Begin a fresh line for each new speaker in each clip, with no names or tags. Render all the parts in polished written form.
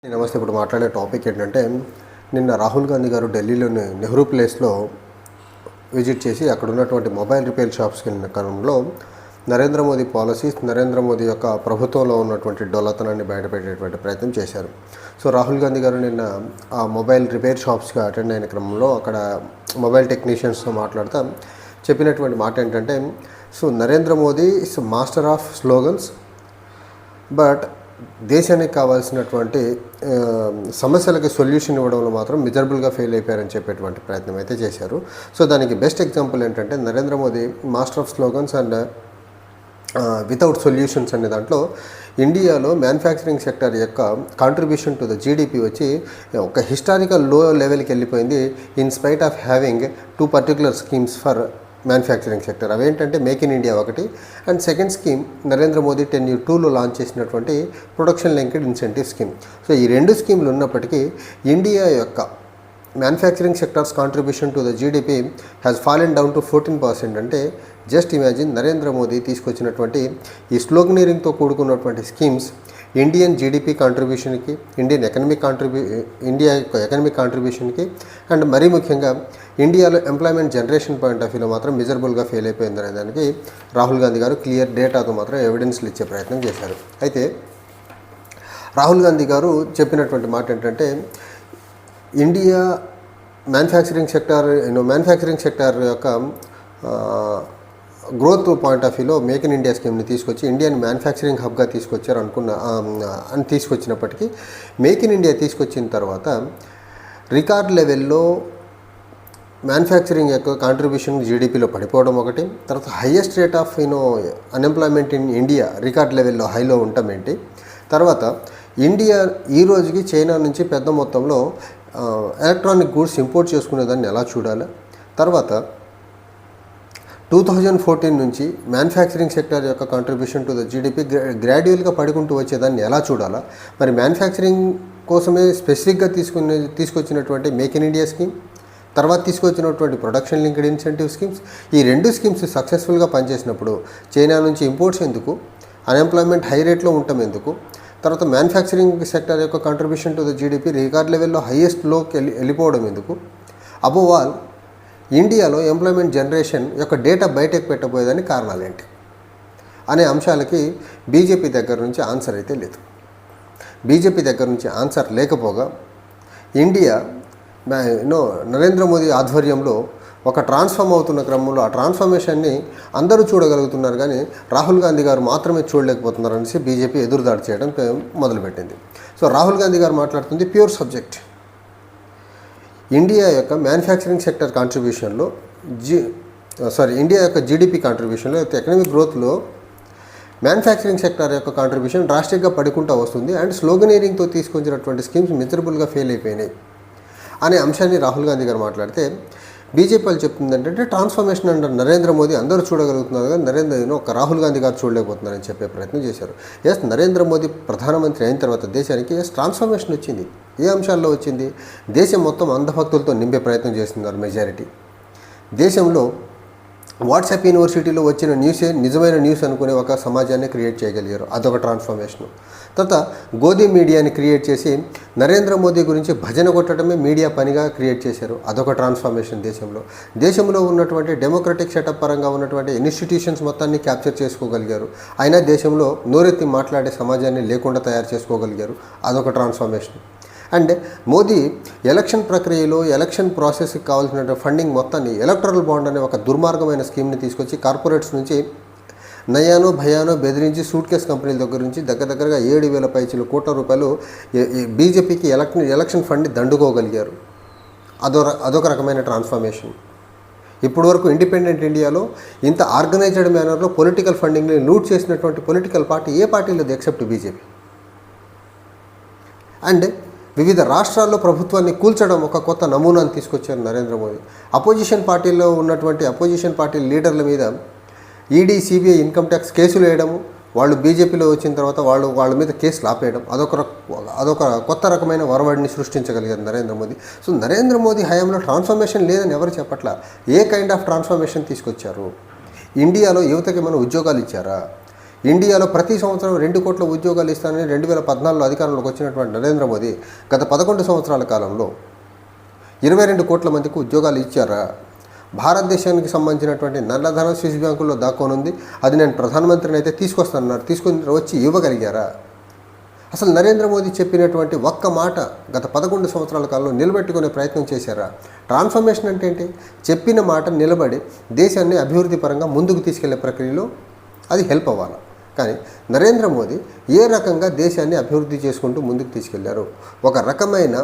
నమస్తే. ఇప్పుడు మాట్లాడే టాపిక్ ఏంటంటే, నిన్న రాహుల్ గాంధీ గారు ఢిల్లీలోని నెహ్రూ ప్లేస్లో విజిట్ చేసి అక్కడ ఉన్నటువంటి మొబైల్ రిపేర్ షాప్స్కి వెళ్ళిన క్రమంలో నరేంద్ర మోదీ పాలసీస్, నరేంద్ర మోదీ యొక్క ప్రభుత్వంలో ఉన్నటువంటి డొల్లతనాన్ని బయటపెట్టేటువంటి ప్రయత్నం చేశారు. సో రాహుల్ గాంధీ గారు నిన్న ఆ మొబైల్ రిపేర్ షాప్స్కి అటెండ్ అయిన క్రమంలో అక్కడ మొబైల్ టెక్నీషియన్స్తో మాట్లాడుతూ చెప్పినటువంటి మాట ఏంటంటే, so Narendra Modi is master of slogans, but దేశానికి కావాల్సినటువంటి సమస్యలకి సొల్యూషన్ ఇవ్వడంలో మాత్రం మిజరబుల్గా ఫెయిల్ అయిపోయారని చెప్పేటువంటి ప్రయత్నం అయితే చేశారు. సో దానికి బెస్ట్ ఎగ్జాంపుల్ ఏంటంటే, Narendra Modi master of slogans and without solutions అనే దాంట్లో ఇండియాలో మ్యానుఫ్యాక్చరింగ్ సెక్టర్ యొక్క కాంట్రిబ్యూషన్ టు ద జీడిపి వచ్చి ఒక హిస్టారికల్ లో లెవెల్కి వెళ్ళిపోయింది, in spite of having 2 particular schemes for manufacturing sector. అవేంటంటే మేక్ ఇన్ ఇండియా ఒకటి, and second scheme Narendra Modi 10U2లో లాంచ్ చేసినటువంటి production linked incentive scheme. So ఈ 2 స్కీమ్లు ఉన్నప్పటికీ ఇండియా యొక్క manufacturing sectors contribution to the GDP has fallen down to 14%. అంటే just imagine, Narendra Modi తీసుకొచ్చినటువంటి ఈ స్లోగనీరింగ్తో కూడుకున్నటువంటి స్కీమ్స్ ఇండియన్ జీడిపి కాంట్రిబ్యూషన్కి, ఇండియా యొక్క ఎకనమిక్ కాంట్రిబ్యూషన్కి, అండ్ మరీ ముఖ్యంగా ఇండియాలో ఎంప్లాయ్మెంట్ జనరేషన్ పాయింట్ ఆఫ్ వ్యూలో మాత్రం మిజరబుల్గా ఫెయిల్ అయిపోయిందనే దానికి రాహుల్ గాంధీ గారు క్లియర్ డేటాతో మాత్రం ఎవిడెన్స్లు ఇచ్చే ప్రయత్నం చేశారు. అయితే రాహుల్ గాంధీ గారు చెప్పినటువంటి మాట ఏంటంటే, ఇండియా మ్యానుఫ్యాక్చరింగ్ సెక్టర్ యొక్క గ్రోత్ పాయింట్ ఆఫ్ వ్యూలో మేక్ ఇన్ ఇండియా స్కీమ్ని తీసుకొచ్చి ఇండియన్ మ్యానుఫ్యాక్చరింగ్ హబ్గా తీసుకొచ్చారు అని తీసుకొచ్చినప్పటికీ, మేక్ ఇన్ ఇండియా తీసుకొచ్చిన తర్వాత రికార్డ్ లెవెల్లో మ్యానుఫ్యాక్చరింగ్ యొక్క కాంట్రిబ్యూషన్ జీడిపిలో పడిపోవడం ఒకటి, తర్వాత highest rate of unemployment in India record లెవెల్లో హైలో ఉండటం ఏంటి, తర్వాత ఇండియా ఈ రోజుకి చైనా నుంచి పెద్ద మొత్తంలో ఎలక్ట్రానిక్ గూడ్స్ ఇంపోర్ట్ చేసుకునేదాన్ని ఎలా చూడాలి, తర్వాత 2014 నుంచి మ్యానుఫ్యాక్చరింగ్ సెక్టర్ యొక్క కాంట్రిబ్యూషన్ టు ద జీడిపి గ్రాడ్యువల్గా పడుకుంటూ వచ్చేదాన్ని ఎలా చూడాలా, మరి మ్యానుఫ్యాక్చరింగ్ కోసమే స్పెసిఫిక్గా తీసుకొచ్చినటువంటి మేక్ ఇన్ ఇండియా స్కీమ్, తర్వాత తీసుకొచ్చినటువంటి ప్రొడక్షన్ లింక్డ్ ఇన్సెంటివ్ స్కీమ్స్, ఈ 2 స్కీమ్స్ సక్సెస్ఫుల్గా పనిచేసినప్పుడు చైనా నుంచి ఇంపోర్ట్స్ ఎందుకు, అన్ఎంప్లాయ్మెంట్ హై రేట్లో ఉండటం ఎందుకు, తర్వాత మ్యానుఫ్యాక్చరింగ్ సెక్టర్ యొక్క contribution to the GDP record లెవెల్లో హైయెస్ట్ లోకి వెళ్ళిపోవడం ఎందుకు, అబోవ్ ఆల్ ఇండియాలో ఎంప్లాయ్మెంట్ జనరేషన్ యొక్క డేటా బయటకు పెట్టబోయేదానికి కారణాలు ఏంటి అనే అంశాలకి బీజేపీ దగ్గర నుంచి ఆన్సర్ అయితే లేదు. బీజేపీ దగ్గర నుంచి ఆన్సర్ లేకపోగా ఇండియా నరేంద్ర మోదీ ఆధ్వర్యంలో ఒక ట్రాన్స్ఫార్మ్ అవుతున్న క్రమంలో ఆ ట్రాన్స్ఫర్మేషన్ని అందరూ చూడగలుగుతున్నారు, కానీ రాహుల్ గాంధీ గారు మాత్రమే చూడలేకపోతున్నారు అనేసి బీజేపీ ఎదురుదాడి చేయడం మొదలుపెట్టింది. సో రాహుల్ గాంధీ గారు మాట్లాడుతుంది ప్యూర్ సబ్జెక్ట్. ఇండియా యొక్క మ్యానుఫ్యాక్చరింగ్ సెక్టర్ కాంట్రిబ్యూషన్లో ఇండియా యొక్క జీడిపి కాంట్రిబ్యూషన్లో ఎకనామిక్ గ్రోత్లో మ్యానుఫ్యాక్చరింగ్ సెక్టర్ యొక్క కాంట్రిబ్యూషన్ డ్రాస్టిక్గా పడుకుంటూ వస్తుంది, అండ్ స్లోగనీరింగ్తో తీసుకొచ్చినటువంటి స్కీమ్స్ మిజరబుల్గా ఫెయిల్ అయిపోయినాయి అనే అంశాన్ని రాహుల్ గాంధీ గారు మాట్లాడితే, బీజేపీ వాళ్ళు చెప్తుంది ఏంటంటే ట్రాన్స్ఫర్మేషన్ అండ్ నరేంద్ర మోదీ అందరూ చూడగలుగుతున్నారు, కానీ ఒక రాహుల్ గాంధీ గారు చూడలేకపోతున్నారని చెప్పే ప్రయత్నం చేశారు. నరేంద్ర మోదీ ప్రధానమంత్రి అయిన తర్వాత దేశానికి ట్రాన్స్ఫర్మేషన్ వచ్చింది. ఏ అంశాల్లో వచ్చింది? దేశం మొత్తం అంధభక్తులతో నింపే ప్రయత్నం చేస్తున్నారు మెజారిటీ. దేశంలో వాట్సాప్ యూనివర్సిటీలో వచ్చిన న్యూసే నిజమైన న్యూస్ అనుకునే ఒక సమాజాన్ని క్రియేట్ చేయగలిగారు, అదొక ట్రాన్స్ఫర్మేషన్. తర్వాత గోధి మీడియాని క్రియేట్ చేసి నరేంద్ర మోదీ గురించి భజన కొట్టడమే మీడియా పనిగా క్రియేట్ చేశారు, అదొక ట్రాన్స్ఫర్మేషన్. దేశంలో ఉన్నటువంటి డెమోక్రటిక్ సెటప్ పరంగా ఉన్నటువంటి ఇన్స్టిట్యూషన్స్ మొత్తాన్ని క్యాప్చర్ చేసుకోగలిగారు, అయినా దేశంలో నోరెత్తి మాట్లాడే సమాజాన్ని లేకుండా తయారు చేసుకోగలిగారు, అదొక ట్రాన్స్ఫర్మేషన్. అండ్ మోదీ ఎలక్షన్ ప్రక్రియలో ఎలక్షన్ ప్రాసెస్కి కావాల్సిన ఫండింగ్ మొత్తాన్ని ఎలక్టరల్ బాండ్ అనే ఒక దుర్మార్గమైన స్కీమ్ని తీసుకొచ్చి కార్పొరేట్స్ నుంచి నయానో భయానో బెదిరించి సూట్ కేస్ కంపెనీల దగ్గర నుంచి దగ్గరగా 7,000 పైచీల కోట్ల రూపాయలు బీజేపీకి ఎలక్షన్ ఫండ్ని దండుకోగలిగారు, అదొక రకమైన ట్రాన్స్ఫర్మేషన్. ఇప్పటి వరకు ఇండిపెండెంట్ ఇండియాలో ఇంత ఆర్గనైజ్డ్ మేనర్లో పొలిటికల్ ఫండింగ్ని లూట్ చేసినటువంటి పొలిటికల్ పార్టీ ఏ పార్టీ లేదు ఎక్సెప్ట్ బీజేపీ. అండ్ వివిధ రాష్ట్రాల్లో ప్రభుత్వాన్ని కూల్చడం ఒక కొత్త నమూనాను తీసుకొచ్చారు నరేంద్ర మోదీ. అపోజిషన్ పార్టీ లీడర్ల మీద ఈడీ, సిబిఐ, ఇన్కమ్ ట్యాక్స్ కేసులు వేయడము, వాళ్ళు బీజేపీలో వచ్చిన తర్వాత వాళ్ళ మీద కేసులు ఆపేయడం, అదొక కొత్త రకమైన వరవడిని సృష్టించగలిగారు నరేంద్ర మోదీ. సో నరేంద్ర మోదీ హయాంలో ట్రాన్స్ఫర్మేషన్ లేదని ఎవరు చెప్పట్లా. ఏ కైండ్ ఆఫ్ ట్రాన్స్ఫర్మేషన్ తీసుకొచ్చారు? ఇండియాలో యువతకి ఏమైనా ఉద్యోగాలు ఇచ్చారా? ఇండియాలో ప్రతి సంవత్సరం 2 కోట్ల ఉద్యోగాలు ఇస్తానని 2014లో అధికారంలోకి వచ్చినటువంటి నరేంద్ర మోదీ గత 11 సంవత్సరాల కాలంలో 22 కోట్ల మందికి ఉద్యోగాలు ఇచ్చారా? భారతదేశానికి సంబంధించినటువంటి నల్లధనం స్విస్ బ్యాంకుల్లో దాక్కోనుంది, అది నేను ప్రధానమంత్రిని అయితే తీసుకొస్తానన్నారు, తీసుకొని వచ్చి ఇవ్వగలిగారా? అసలు నరేంద్ర మోదీ చెప్పినటువంటి ఒక్క మాట గత 11 సంవత్సరాల కాలంలో నిలబెట్టుకునే ప్రయత్నం చేశారా? ట్రాన్స్ఫర్మేషన్ అంటే ఏంటి? చెప్పిన మాట నిలబడి దేశాన్ని అభివృద్ధి పరంగా ముందుకు తీసుకెళ్లే ప్రక్రియలో అది హెల్ప్ అవ్వాలి. కానీ నరేంద్ర మోదీ ఏ రకంగా దేశాన్ని అభివృద్ధి చేసుకుంటూ ముందుకు తీసుకెళ్లారు? ఒక రకమైన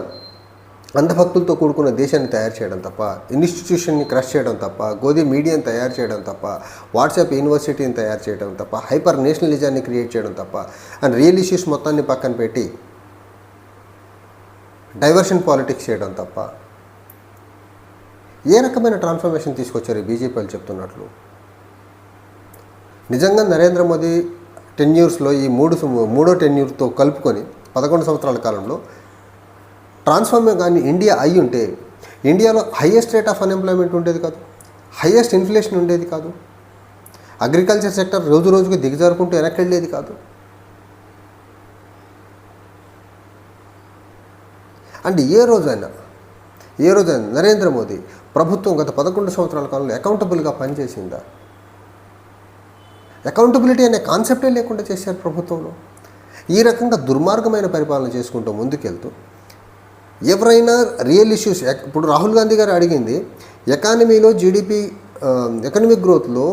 అంధభక్తులతో కూడుకున్న దేశాన్ని తయారు చేయడం తప్ప, ఇన్స్టిట్యూషన్ని క్రష్ చేయడం తప్ప, గోధి మీడియాని తయారు చేయడం తప్ప, వాట్సాప్ యూనివర్సిటీని తయారు చేయడం తప్ప, హైపర్ నేషనలిజాన్ని క్రియేట్ చేయడం తప్ప, అండ్ రియల్ ఇష్యూస్ మొత్తాన్ని పక్కన పెట్టి డైవర్షన్ పాలిటిక్స్ చేయడం తప్ప ఏ రకమైన ట్రాన్స్ఫర్మేషన్ తీసుకొచ్చారు ఈ బీజేపీ వాళ్ళు చెప్తున్నట్లు? నిజంగా నరేంద్ర మోదీ టెన్యూర్స్లో ఈ మూడో టెన్యూర్తో కలుపుకొని 11 సంవత్సరాల కాలంలో ట్రాన్స్ఫార్మ్ కానీ ఇండియా అయి ఉంటే ఇండియాలో హైయెస్ట్ రేట్ ఆఫ్ అన్ఎంప్లాయ్మెంట్ ఉండేది కాదు, హైయెస్ట్ ఇన్ఫ్లేషన్ ఉండేది కాదు, అగ్రికల్చర్ సెక్టర్ రోజు రోజుకు దిగజారుకుంటూ వెనక్కి వెళ్ళేది కాదు. అండ్ ఏ రోజైనా నరేంద్ర మోదీ ప్రభుత్వం గత 11 సంవత్సరాల కాలంలో అకౌంటబుల్గా పనిచేసిందా? అకౌంటబిలిటీ అనే కాన్సెప్టే లేకుండా చేశారు ప్రభుత్వంలో. ఈ రకంగా దుర్మార్గమైన పరిపాలన చేసుకుంటూ ముందుకెళ్తూ ఎవరైనా రియల్ ఇష్యూస్, ఇప్పుడు రాహుల్ గాంధీ గారు అడిగింది ఎకానమీలో జీడిపి ఎకనమిక్ గ్రోత్లో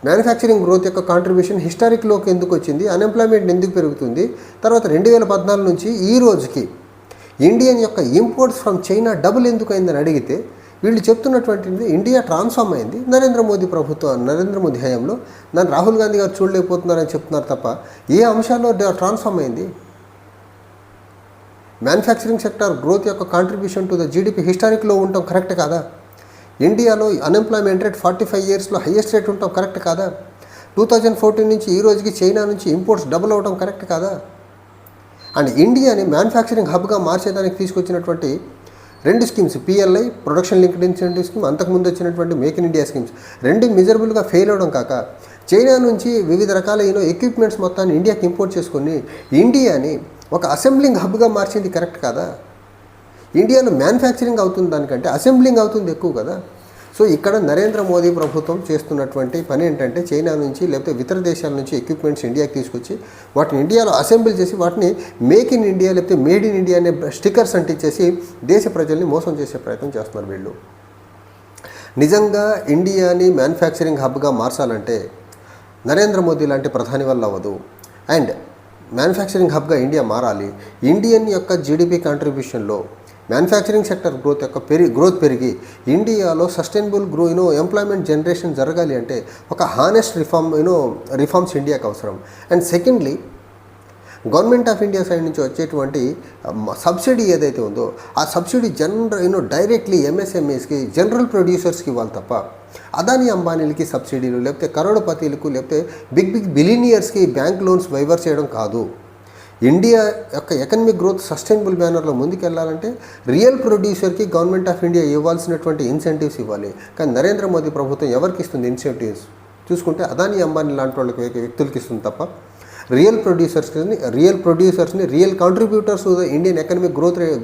మ్యానుఫ్యాక్చరింగ్ గ్రోత్ యొక్క కాంట్రిబ్యూషన్ హిస్టారిక్లోకి ఎందుకు వచ్చింది, అన్ఎంప్లాయ్మెంట్ ఎందుకు పెరుగుతుంది, తర్వాత 2014 నుంచి ఈ రోజుకి ఇండియన్ యొక్క ఇంపోర్ట్స్ ఫ్రమ్ చైనా డబుల్ ఎందుకు అయిందని అడిగితే వీళ్ళు చెప్తున్నటువంటిది ఇండియా ట్రాన్స్ఫార్మ్ అయింది నరేంద్ర మోదీ హయాంలో, దాన్ని రాహుల్ గాంధీ గారు చూడలేకపోతున్నారని చెప్తున్నారు తప్ప ఏ అంశాల్లో ట్రాన్స్ఫార్మ్ అయింది? మ్యానుఫ్యాక్చరింగ్ సెక్టర్ గ్రోత్ యొక్క కాంట్రిబ్యూషన్ టు ద జీడిపి హిస్టారిక్లో ఉండటం కరెక్ట్ కాదా? ఇండియాలో అన్ఎంప్లాయ్మెంట్ రేట్ 45 ఇయర్స్లో హైయెస్ట్ రేట్ ఉండటం కరెక్ట్ కాదా? 2014 నుంచి ఈ రోజుకి చైనా నుంచి ఇంపోర్ట్స్ డబుల్ అవడం కరెక్ట్ కాదా? అండ్ ఇండియాని మ్యానుఫ్యాక్చరింగ్ హబ్గా మార్చేదానికి తీసుకొచ్చినటువంటి 2 schemes, PLI production linked incentive scheme, అంతకుముందు వచ్చినటువంటి మేక్ ఇన్ ఇండియా స్కీమ్స్, 2 మిజరబుల్గా ఫెయిల్ అవడం కాక చైనా నుంచి వివిధ రకాల ఎక్విప్మెంట్స్ మొత్తాన్ని ఇండియాకి ఇంపోర్ట్ చేసుకొని ఇండియాని ఒక అసెంబ్లింగ్ హబ్గా మార్చింది కరెక్ట్ కాదా? ఇండియాలో మ్యానుఫ్యాక్చరింగ్ అవుతుంది దానికంటే అసెంబ్లింగ్ అవుతుంది ఎక్కువ కదా. సో ఇక్కడ నరేంద్ర మోదీ ప్రభుత్వం చేస్తున్నటువంటి పని ఏంటంటే చైనా నుంచి లేకపోతే ఇతర దేశాల నుంచి ఎక్విప్మెంట్స్ ఇండియాకి తీసుకొచ్చి వాటిని ఇండియాలో అసెంబ్లీ చేసి వాటిని మేక్ ఇన్ ఇండియా లేకపోతే మేడ్ ఇన్ ఇండియా అనే స్టిక్కర్స్ అంటించేసి దేశ ప్రజల్ని మోసం చేసే ప్రయత్నం చేస్తున్నారు వీళ్ళు. నిజంగా ఇండియాని మ్యానుఫ్యాక్చరింగ్ హబ్గా మార్చాలంటే నరేంద్ర మోదీ లాంటి ప్రధాని వల్ల అవ్వదు. అండ్ మ్యానుఫ్యాక్చరింగ్ హబ్గా ఇండియా మారాలి. ఇండియన్ యొక్క జీడిపి కాంట్రిబ్యూషన్లో మ్యానుఫ్యాక్చరింగ్ సెక్టర్ గ్రోత్ పెరిగి ఇండియాలో సస్టైనబుల్ ఎంప్లాయ్మెంట్ జనరేషన్ జరగాలి అంటే ఒక హానెస్ట్ రిఫార్మ్స్ ఇండియాకి అవసరం. And secondly government of India side నుంచి వచ్చేటువంటి సబ్సిడీ ఏదైతే ఉందో ఆ సబ్సిడీ డైరెక్ట్లీ ఎంఎస్ఎంఈస్కి జనరల్ ప్రొడ్యూసర్స్కి ఇవ్వాలి తప్ప అదానీ అంబానీలకి సబ్సిడీలు లేకపోతే కరోడపతిలకు లేకపోతే బిగ్ బిలినియర్స్కి బ్యాంక్ లోన్స్ వైవర్ చేయడం కాదు. ఇండియా యొక్క ఎకనమిక్ గ్రోత్ సస్టైనబుల్ మేనర్లో ముందుకెళ్లాలంటే రియల్ ప్రొడ్యూసర్కి గవర్నమెంట్ ఆఫ్ ఇండియా ఇవ్వాల్సినటువంటి ఇన్సెంటివ్స్ ఇవ్వాలి. కానీ నరేంద్ర మోదీ ప్రభుత్వం ఎవరికి ఇస్తుంది ఇన్సెంటివ్స్ చూసుకుంటే అదానీ అంబానీ లాంటి వాళ్ళకి వ్యక్తులకి ఇస్తుంది తప్ప రియల్ ప్రొడ్యూసర్స్ని real contributors Indian economic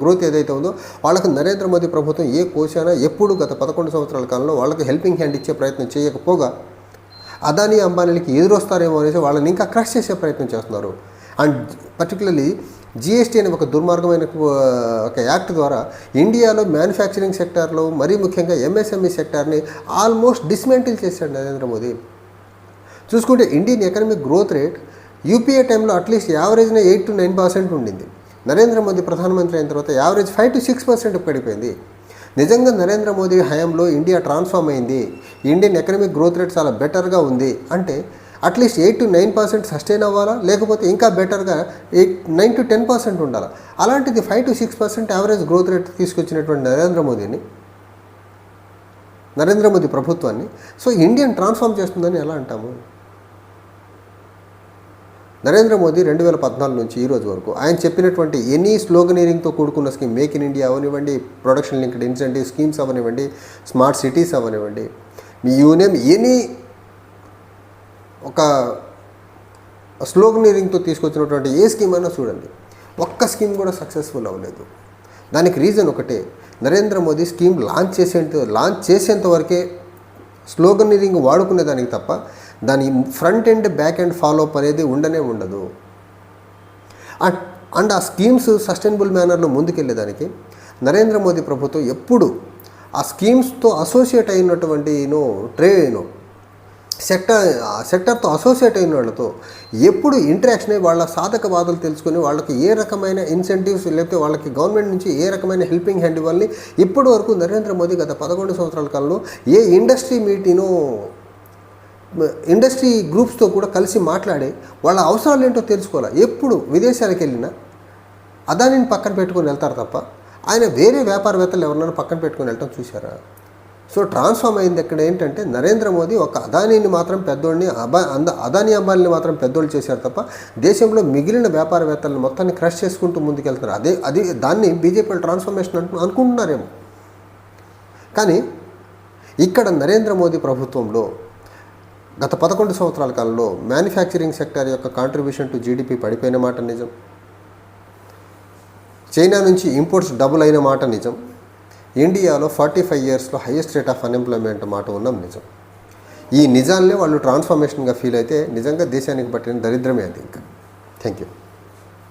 growth ఏదైతే ఉందో వాళ్ళకి నరేంద్ర మోదీ ప్రభుత్వం ఏ కోశానా ఎప్పుడు గత 11 సంవత్సరాల కాలంలో వాళ్ళకి హెల్పింగ్ హ్యాండ్ ఇచ్చే ప్రయత్నం చేయకపోగా అదానీ అంబానీలకి ఎదురొస్తారేమో అనేసి వాళ్ళని ఇంకా క్రష్ చేసే ప్రయత్నం చేస్తున్నారు. అండ్ పర్టికులర్లీ జిఎస్టీ అనే ఒక దుర్మార్గమైన ఒక యాక్ట్ ద్వారా ఇండియాలో మ్యానుఫ్యాక్చరింగ్ సెక్టార్లో మరీ ముఖ్యంగా ఎంఎస్ఎంఈ సెక్టార్ని ఆల్మోస్ట్ డిస్మెంటిల్ చేశాడు నరేంద్ర మోదీ. చూసుకుంటే Indian economic growth rate UPA టైంలో అట్లీస్ట్ యావరేజ్నే 8 to 9% ఉండింది. నరేంద్ర మోదీ ప్రధానమంత్రి అయిన తర్వాత యావరేజ్ 5 to 6% పడిపోయింది. నిజంగా నరేంద్ర మోదీ హయాంలో ఇండియా ట్రాన్స్ఫార్మ్ అయింది, ఇండియన్ ఎకనమిక్ గ్రోత్ రేట్ చాలా బెటర్గా ఉంది అంటే అట్లీస్ట్ 8 to 9% సస్టైన్ అవ్వాలా, లేకపోతే ఇంకా బెటర్గా 9 to 10% ఉండాలి. అలాంటిది 5 to 6% యావరేజ్ గ్రోత్ రేట్ తీసుకొచ్చినటువంటి నరేంద్ర మోదీ ప్రభుత్వాన్ని సో ఇండియన్ ట్రాన్స్ఫార్మ్ చేస్తుందని ఎలా అంటాము? నరేంద్ర మోదీ 2014 నుంచి ఈ రోజు వరకు ఆయన చెప్పినటువంటి ఎనీ స్లోగనీరింగ్తో కూడుకున్న స్కీమ్, మేక్ ఇన్ ఇండియా అవనివ్వండి, ప్రొడక్షన్ లింక్డ్ ఇన్సెంటివ్ స్కీమ్స్ అవనివ్వండి, స్మార్ట్ సిటీస్ అవనివ్వండి, మీ యూనేమ్ ఎనీ ఒక స్లోగనీరింగ్తో తీసుకొచ్చినటువంటి ఏ స్కీమ్ అయినా చూడండి, ఒక్క స్కీమ్ కూడా సక్సెస్ఫుల్ అవ్వలేదు. దానికి రీజన్ ఒకటే, నరేంద్ర మోదీ స్కీమ్ లాంచ్ చేసేంత వరకే స్లోగనీరింగ్ వాడుకునేదానికి తప్ప దాని front end back end follow up అనేది ఉండదు. అండ్ ఆ స్కీమ్స్ సస్టైనబుల్ మేనర్లో ముందుకెళ్ళేదానికి నరేంద్ర మోదీ ప్రభుత్వం ఎప్పుడు ఆ స్కీమ్స్తో అసోసియేట్ అయినటువంటి సెక్టర్తో అసోసియేట్ అయిన వాళ్ళతో ఎప్పుడు ఇంటరాక్షన్ అయ్యి వాళ్ళ సాధక బాధలు తెలుసుకొని వాళ్ళకి ఏ రకమైన ఇన్సెంటివ్స్ లేకపోతే వాళ్ళకి గవర్నమెంట్ నుంచి ఏ రకమైన హెల్పింగ్ హ్యాండ్ ఇవ్వాలని ఇప్పటి వరకు నరేంద్ర మోదీ గత 11 సంవత్సరాల కాలంలో ఏ ఇండస్ట్రీ గ్రూప్స్తో కూడా కలిసి మాట్లాడి వాళ్ళ అవసరాలు ఏంటో తెలుసుకోవాలి. ఎప్పుడు విదేశాలకు వెళ్ళినా అదానిని పక్కన పెట్టుకొని వెళ్తారు తప్ప ఆయన వేరే వ్యాపారవేత్తలు ఎవరినైనా పక్కన పెట్టుకొని వెళ్ళటం చూశారా? సో ట్రాన్స్ఫార్మ్ అయింది ఎక్కడ ఏంటంటే నరేంద్ర మోదీ ఒక అదానీని మాత్రం పెద్దోడిని అదానీ అంబానీని మాత్రం పెద్దోళ్ళు చేశారు తప్ప దేశంలో మిగిలిన వ్యాపారవేత్తలను మొత్తాన్ని క్రష్ చేసుకుంటూ ముందుకెళ్తున్నారు. దాన్ని బీజేపీ ట్రాన్స్ఫర్మేషన్ అనుకుంటున్నారేమో. కానీ ఇక్కడ నరేంద్ర మోదీ ప్రభుత్వంలో గత 11 సంవత్సరాల కాలంలో మ్యానుఫ్యాక్చరింగ్ సెక్టర్ యొక్క కాంట్రిబ్యూషన్ టు జీడిపి పడిపోయిన మాట నిజం, చైనా నుంచి ఇంపోర్ట్స్ డబుల్ అయిన మాట నిజం, ఇండియాలో 45 ఇయర్స్లో హైయెస్ట్ రేట్ ఆఫ్ అన్ఎంప్లాయ్మెంట్ మాట ఉన్నాం నిజం. ఈ నిజాలనే వాళ్ళు ట్రాన్స్ఫర్మేషన్గా ఫీల్ అయితే నిజంగా దేశానికి పట్టిన దరిద్రమే అది. ఇంకా థ్యాంక్ యూ.